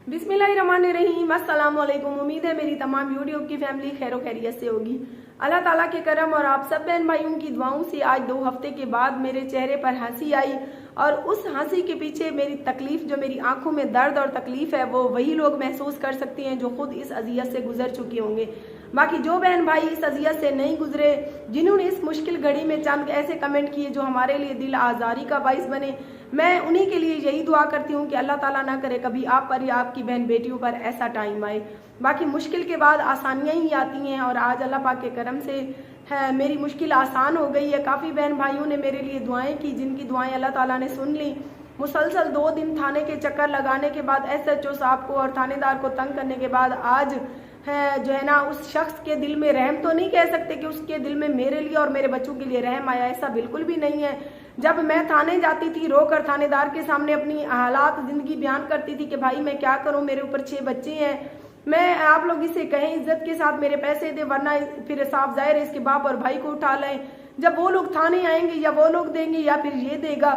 बिस्मिल्लाहिर्रहमानिर्रहीम, अस्सलाम वालेकुम। उम्मीद है मेरी तमाम यूट्यूब की फैमिली खैर खैरियत से होगी। अल्लाह ताला के करम और आप सब बहन भाइयों की दुआओं से आज 2 हफ्ते के बाद मेरे चेहरे पर हंसी आई, और उस हंसी के पीछे मेरी तकलीफ, जो मेरी आंखों में दर्द और तकलीफ है, वो वही लोग महसूस कर सकती हैं जो खुद इस अजियत से गुजर चुके होंगे। बाकी जो बहन भाई इस अजियत से नहीं गुजरे, जिन्होंने इस मुश्किल घड़ी में चंद ऐसे कमेंट किए जो हमारे लिए दिल आज़ारी का बाइस बने, मैं उन्हीं के लिए यही दुआ करती हूँ कि अल्लाह ताला ना करे कभी आप पर या आपकी बहन बेटियों पर ऐसा टाइम आए। बाकी मुश्किल के बाद आसानियाँ ही आती हैं, और आज अल्लाह पाक के करम से है मेरी मुश्किल आसान हो गई है। काफ़ी बहन भाइयों ने मेरे लिए दुआएं की, जिनकी दुआएं अल्लाह ताला ने सुन ली। मुसलसल 2 दिन थाने के चक्कर लगाने के बाद, SHO साहब को और थानेदार को तंग करने के बाद, आज है जो है ना, उस शख्स के दिल में रहम तो नहीं कह सकते कि उसके दिल में मेरे लिए और मेरे बच्चों के लिए रहम आया, ऐसा बिल्कुल भी नहीं है। जब मैं थाने जाती थी, रोकर थानेदार के सामने अपनी हालात ज़िंदगी बयान करती थी कि भाई मैं क्या करूं, मेरे ऊपर 6 बच्चे हैं, मैं आप लोग इसे कहें इज्जत के साथ मेरे पैसे दे, वरना फिर साफ जाहिर है इसके बाप और भाई को उठा लें। जब वो लोग थाने आएंगे या वो लोग देंगे या फिर ये देगा,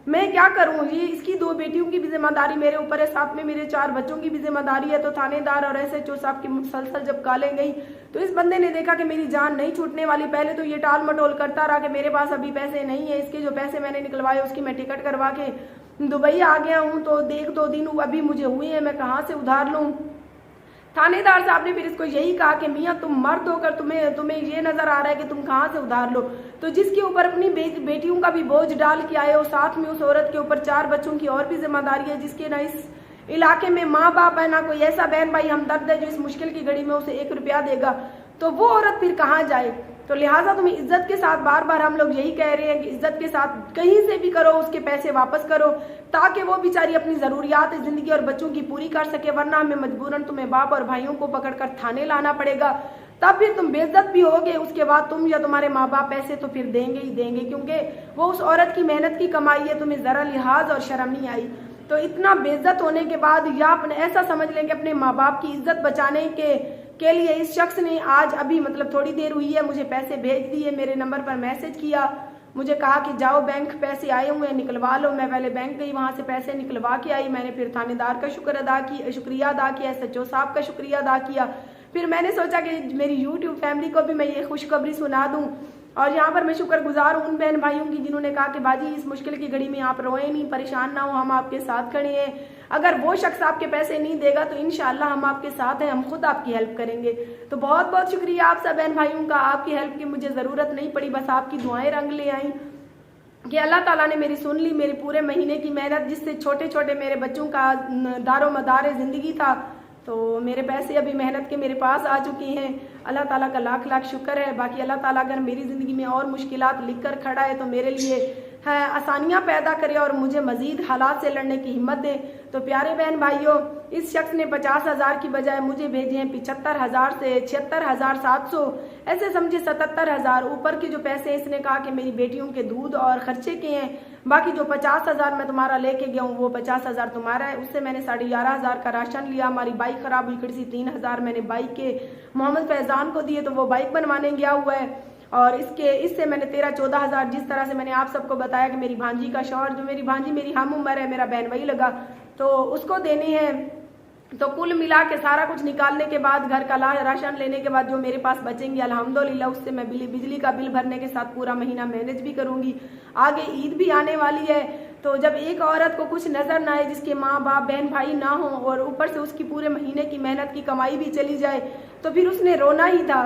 मैं क्या करूं? ये इसकी 2 बेटियों की भी जिम्मेदारी मेरे ऊपर है, साथ में मेरे 4 बच्चों की भी जिम्मेदारी है। तो थानेदार और SHO साहब की मुसलसल जब कालें गई, तो इस बंदे ने देखा कि मेरी जान नहीं छूटने वाली। पहले तो ये टाल मटोल करता रहा कि मेरे पास अभी पैसे नहीं है, इसके जो पैसे मैंने निकलवाए उसकी मैं टिकट करवा के दुबई आ गया हूँ, तो देख 2 दिन अभी मुझे हुए हैं, मैं कहाँ से उधार लूँ। थानेदार साहब ने फिर इसको यही कहा कि मियाँ तुम मर्द होकर तुम्हें ये नजर आ रहा है कि तुम कहाँ से उधार लो। तो जिसके ऊपर अपनी बेटियों का भी बोझ डाल के आए हो, साथ में उस औरत के ऊपर 4 बच्चों की और भी जिम्मेदारी है, जिसके ना इस इलाके में माँ बाप है, ना कोई ऐसा बहन भाई हमदर्द है जो इस मुश्किल की घड़ी में उसे 1 रुपया देगा, तो वो औरत फिर कहाँ जाए। तो लिहाजा तुम्हें इज्जत के साथ, बार बार हम लोग यही कह रहे हैं कि इज्जत के साथ कहीं से भी करो, उसके पैसे वापस करो, ताकि वो बेचारी अपनी ज़रूरियात ज़िंदगी और बच्चों की पूरी कर सके, वरना हमें मजबूरन तुम्हें बाप और भाइयों को पकड़कर थाने लाना पड़ेगा। तब फिर तुम बेइज्जत भी होगे, उसके बाद तुम या तुम्हारे माँ बाप पैसे तो फिर देंगे ही देंगे, क्योंकि वो उस औरत की मेहनत की कमाई है, तुम्हें ज़रा लिहाज और शर्म नहीं आई। तो इतना बेइज्जत होने के बाद, या अपने ऐसा समझ लें कि अपने माँ बाप की इज्जत बचाने के लिए इस शख्स ने आज अभी मतलब थोड़ी देर हुई है मुझे पैसे भेज दिए, मेरे नंबर पर मैसेज किया, मुझे कहा कि जाओ बैंक पैसे आए हुए हैं निकलवा लो। मैं पहले बैंक गई, वहाँ से पैसे निकलवा के आई। मैंने फिर थानेदार का शुक्रिया अदा किया, SHO साहब का शुक्रिया अदा किया। फिर मैंने सोचा कि मेरी यूट्यूब फैमिली को भी मैं ये खुशखबरी सुना दूँ, और यहाँ पर मैं शुक्रगुजार हूँ उन बहन भाइयों की जिन्होंने कहा कि बाजी इस मुश्किल की घड़ी में आप रोएं नहीं, परेशान ना हो, हम आपके साथ खड़े हैं। अगर वो शख्स आपके पैसे नहीं देगा तो इंशाल्लाह हम आपके साथ हैं, हम खुद आपकी हेल्प करेंगे। तो बहुत बहुत शुक्रिया आप सब बहन भाइयों का, आपकी हेल्प की मुझे ज़रूरत नहीं पड़ी, बस आपकी दुआएं रंग ले आई कि अल्लाह ताला ने मेरी सुन ली। मेरे पूरे महीने की मेहनत, जिससे छोटे छोटे मेरे बच्चों का दारो मदार ज़िंदगी था, तो मेरे पैसे अभी मेहनत के मेरे पास आ चुकी हैं। अल्लाह ताला का लाख लाख शुक्र है। बाकी अल्लाह ताला अगर मेरी ज़िंदगी में और मुश्किलात लिख कर खड़ा है तो मेरे लिए है आसानियाँ पैदा करे और मुझे मज़ीद हालात से लड़ने की हिम्मत दे। तो प्यारे बहन भाइयों, इस शख्स ने 50,000 की बजाय मुझे भेजे हैं 75,000 से 76,700, ऐसे समझे 77,000 ऊपर के जो पैसे इसने कहा कि मेरी बेटियों के दूध और खर्चे के हैं। बाकी जो 50,000 मैं तुम्हारा लेके गया हूँ वो 50,000 तुम्हारा है। उससे मैंने 11,500 का राशन लिया। हमारी बाइक खराब हुई सी, 3,000 मैंने बाइक के मोहम्मद फैजान को दिए, तो वो बाइक बनवाने गया हुआ है। और इससे मैंने 13-14,000, जिस तरह से मैंने आप सबको बताया कि मेरी भांजी का शौहर, जो मेरी भांजी मेरी हम उम्र है, मेरा बहन वही लगा, तो उसको देने हैं। तो कुल मिला के सारा कुछ निकालने के बाद, घर का राशन लेने के बाद जो मेरे पास बचेंगे अल्हम्दुलिल्लाह, उससे मैं बिजली का बिल भरने के साथ पूरा महीना मैनेज भी करूंगी। आगे ईद भी आने वाली है, तो जब एक औरत को कुछ नजर ना आए, जिसके माँ बाप बहन भाई ना हो, और ऊपर से उसकी पूरे महीने की मेहनत की कमाई भी चली जाए, तो फिर उसने रोना ही था।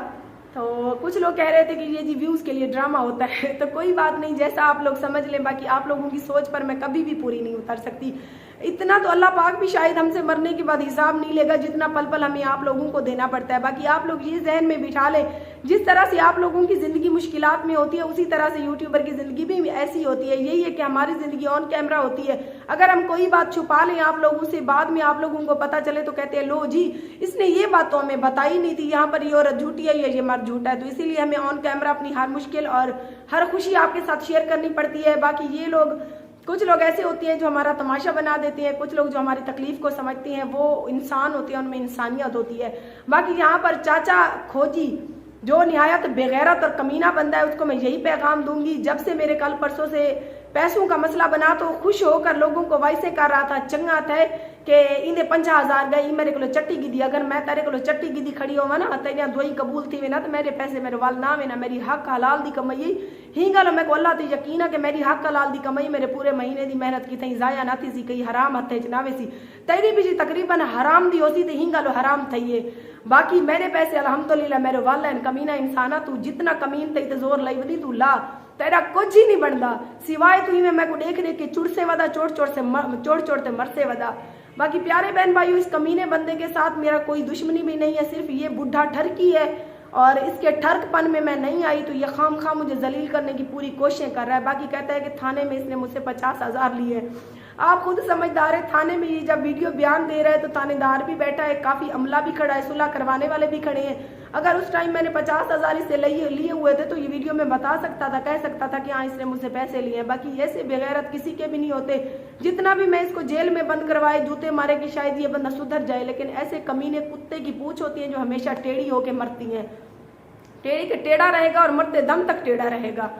तो कुछ लोग कह रहे थे कि ये जी व्यूज़ के लिए ड्रामा होता है, तो कोई बात नहीं, जैसा आप लोग समझ लें। बाकी आप लोगों की सोच पर मैं कभी भी पूरी नहीं उतर सकती। इतना तो अल्लाह पाक भी शायद हमसे मरने के बाद हिसाब नहीं लेगा जितना पल पल हमें आप लोगों को देना पड़ता है। बाकी आप लोग ये जहन में बिठा लें, जिस तरह से आप लोगों की ज़िंदगी मुश्किलात में होती है, उसी तरह से यूट्यूबर की ज़िंदगी भी ऐसी होती है। यही है कि हमारी ज़िंदगी ऑन कैमरा होती है। अगर हम कोई बात छुपा लें आप लोगों से, बाद में आप लोगों को पता चले तो कहते हैं लो जी इसने ये बात तो हमें बताई नहीं थी, यहाँ पर ये औरत झूठी है या ये मर्द झूठा है। तो इसीलिए हमें ऑन कैमरा अपनी हर मुश्किल और हर खुशी आपके साथ शेयर करनी पड़ती है। बाकी ये लोग, कुछ लोग ऐसे होते हैं जो हमारा तमाशा बना देते हैं, कुछ लोग जो हमारी तकलीफ को समझते हैं, वो इंसान होते हैं, उनमें इंसानियत होती है। बाकी यहाँ पर चाचा खोजी जो निहायत बेगैरत और कमीना बंदा है, उसको मैं यही पैगाम दूंगी, जब से मेरे कल परसों से पैसों का मसला बना तो खुश होकर लोगों को वैसे कर रहा था, चंगा था कि इन्हें 50,000 गई मेरे को चट्टी गिदी, अगर मैं तेरे को चट्टी गिदी खड़ी होवा ना तेरिया दुआई कबूल थी वे ना तो मेरे पैसे मेरे वाल ना वे ना, मेरी हक हलाल दी कमाई ही गल मैं को अल्लाह ते यकीन है कि मेरी हक हलाल दी कमाई मेरे पूरे महीने दी मेहनत की थी जाया ना थी सी, कई हराम हथे च ना वे सी, तेरी भी जी तकरीबन हराम दी होती तो ही गल हराम थी है। बाकी मेरे पैसे अल्हम्दुलिल्लाह मेरे वाल हैं, कमीना इंसाना तू जितना कमीन थी तो जोर लाई वधी तू ला, तेरा कुछ ही नहीं बनता सिवाय तू ही मैं को देख देख के चुड़ से वदा चोट चोट से मरसे वदा। बाकी प्यारे बहन भाइयों, इस कमीने बंदे के साथ मेरा कोई दुश्मनी भी नहीं है, सिर्फ ये बुढ़ा ठरकी है और इसके ठरकपन में मैं नहीं आई तो ये खाम खा मुझे जलील करने की पूरी कोशिशें कर रहा है। बाकी कहता है कि थाने में इसने मुझसे 50,000 लिए। आप खुद समझदार है, थाने में ये जब वीडियो बयान दे रहा है तो थानेदार भी बैठा है, काफ़ी अमला भी खड़ा है, सुलह करवाने वाले भी खड़े हैं। अगर उस टाइम मैंने 50,000 इससे लिए हुए थे तो ये वीडियो में बता सकता था, कह सकता था कि हाँ इसने मुझसे पैसे लिए हैं। बाकी ऐसे बेगैरत किसी के भी नहीं होते, जितना भी मैं इसको जेल में बंद करवाए जूते मारे कि शायद ये बंदा सुधर जाए, लेकिन ऐसे कमीने कुत्ते की पूंछ होती है जो हमेशा टेढ़ी होकर मरती हैं। टेढ़ी के टेढ़ा रहेगा और मरते दम तक टेढ़ा रहेगा।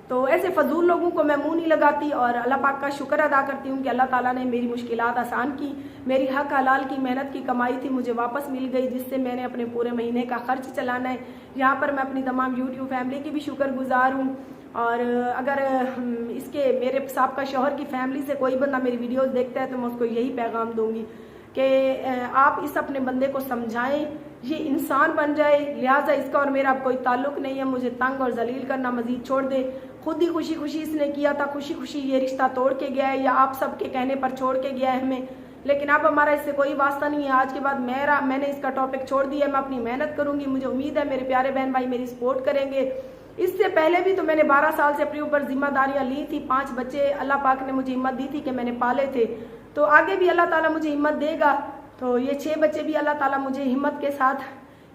तो ऐसे फजूल लोगों को मैं मुंह नहीं लगाती और अल्लाह पाक का शुक्र अदा करती हूँ कि अल्लाह ताला ने मेरी मुश्किलात आसान की, मेरी हक हलाल की मेहनत की कमाई थी मुझे वापस मिल गई, जिससे मैंने अपने पूरे महीने का खर्च चलाना है। यहाँ पर मैं अपनी तमाम यूट्यूब फैमिली की भी शुक्रगुजार हूँ। और अगर इसके मेरे साहब का शौहर की फैमिली से कोई बंदा मेरी वीडियोज़ देखता है तो मैं उसको यही पैगाम दूँगी कि आप इस अपने बंदे को समझाएं, ये इंसान बन जाए, लिहाजा इसका और मेरा कोई ताल्लुक नहीं है, मुझे तंग और जलील करना मजीद छोड़ दे। खुद ही खुशी खुशी इसने किया था, खुशी खुशी ये रिश्ता तोड़ के गया है या आप सबके कहने पर छोड़ के गया है हमें, लेकिन अब हमारा इससे कोई वास्ता नहीं है। आज के बाद मैंने इसका टॉपिक छोड़ दिया, मैं अपनी मेहनत करूंगी, मुझे उम्मीद है मेरे प्यारे बहन भाई मेरी सपोर्ट करेंगे। इससे पहले भी तो मैंने 12 साल से अपने ऊपर जिम्मेदारियां ली थी, 5 बच्चे अल्लाह पाक ने मुझे हिम्मत दी थी कि मैंने पाले थे, तो आगे भी अल्लाह ताला मुझे हिम्मत देगा। तो ये 6 बच्चे भी अल्लाह ताला मुझे हिम्मत के साथ,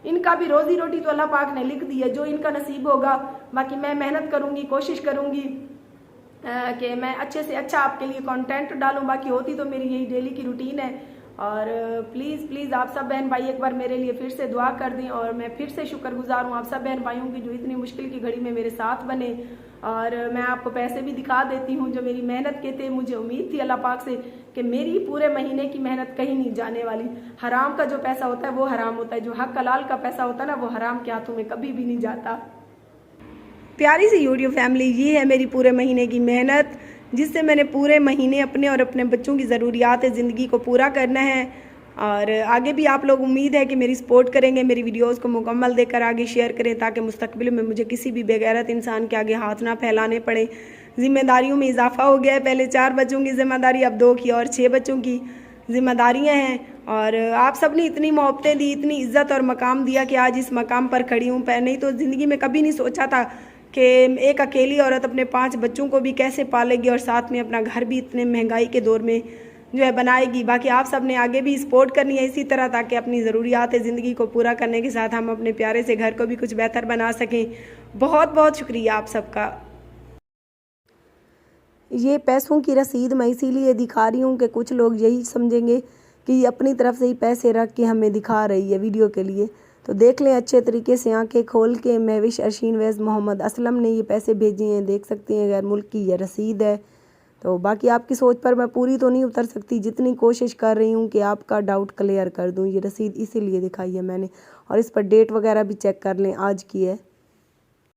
इनका भी रोजी रोटी तो अल्लाह पाक ने लिख दी है, जो इनका नसीब होगा। बाकी मैं मेहनत करूंगी, कोशिश करूंगी कि मैं अच्छे से अच्छा आपके लिए कंटेंट डालूं। बाकी होती तो मेरी यही डेली की रूटीन है। और प्लीज़ आप सब बहन भाई एक बार मेरे लिए फिर से दुआ कर दें और मैं फिर से शुक्रगुजार हूँ आप सब बहन भाइयों की जो इतनी मुश्किल की घड़ी में मेरे साथ बने। और मैं आपको पैसे भी दिखा देती हूँ जो मेरी मेहनत के थे। मुझे उम्मीद थी अल्लाह पाक से कि मेरी पूरे महीने की मेहनत कहीं नहीं जाने वाली। हराम का जो पैसा होता है वो हराम होता है, जो हक हलाल का पैसा होता है ना वो हराम के हाथों में कभी भी नहीं जाता। प्यारी सी यूट्यूब फैमिली, ये है मेरी पूरे महीने की मेहनत, जिससे मैंने पूरे महीने अपने और अपने बच्चों की ज़रूरियात ज़िंदगी को पूरा करना है। और आगे भी आप लोग उम्मीद है कि मेरी सपोर्ट करेंगे, मेरी वीडियोस को मुकम्मल देखकर आगे शेयर करें, ताकि मुस्तकबिल में मुझे किसी भी बेगैरत इंसान के आगे हाथ ना फैलाने पड़े। ज़िम्मेदारियों में इजाफा हो गया है, पहले 4 बच्चों की ज़िम्मेदारी, अब 2 की और 6 बच्चों की ज़िम्मेदारियाँ हैं। और आप सब ने इतनी मोहब्बतें दी, इतनी इज़्ज़त और मकाम दिया कि आज इस मकाम पर खड़ी हूँ। नहीं तो ज़िंदगी में कभी नहीं सोचा था कि एक अकेली औरत अपने 5 बच्चों को भी कैसे पालेगी और साथ में अपना घर भी इतने महंगाई के दौर में जो है बनाएगी। बाकी आप सब ने आगे भी सपोर्ट करनी है इसी तरह, ताकि अपनी ज़रूरियात ज़िंदगी को पूरा करने के साथ हम अपने प्यारे से घर को भी कुछ बेहतर बना सकें। बहुत बहुत शुक्रिया आप सबका। ये पैसों की रसीद मैं इसीलिए दिखा रही हूँ कि कुछ लोग यही समझेंगे कि अपनी तरफ से ही पैसे रख के हमें दिखा रही है वीडियो के लिए। तो देख लें अच्छे तरीके से आंखें खोल के। महविश अरशीन वैस मोहम्मद असलम ने ये पैसे भेजे हैं, देख सकते हैं, गैर मुल्क की यह रसीद है। तो बाकी आपकी सोच पर मैं पूरी तो नहीं उतर सकती, जितनी कोशिश कर रही हूँ कि आपका डाउट क्लियर कर दूँ। ये रसीद इसीलिए दिखाई है मैंने, और इस पर डेट वगैरह भी चेक कर लें, आज की है।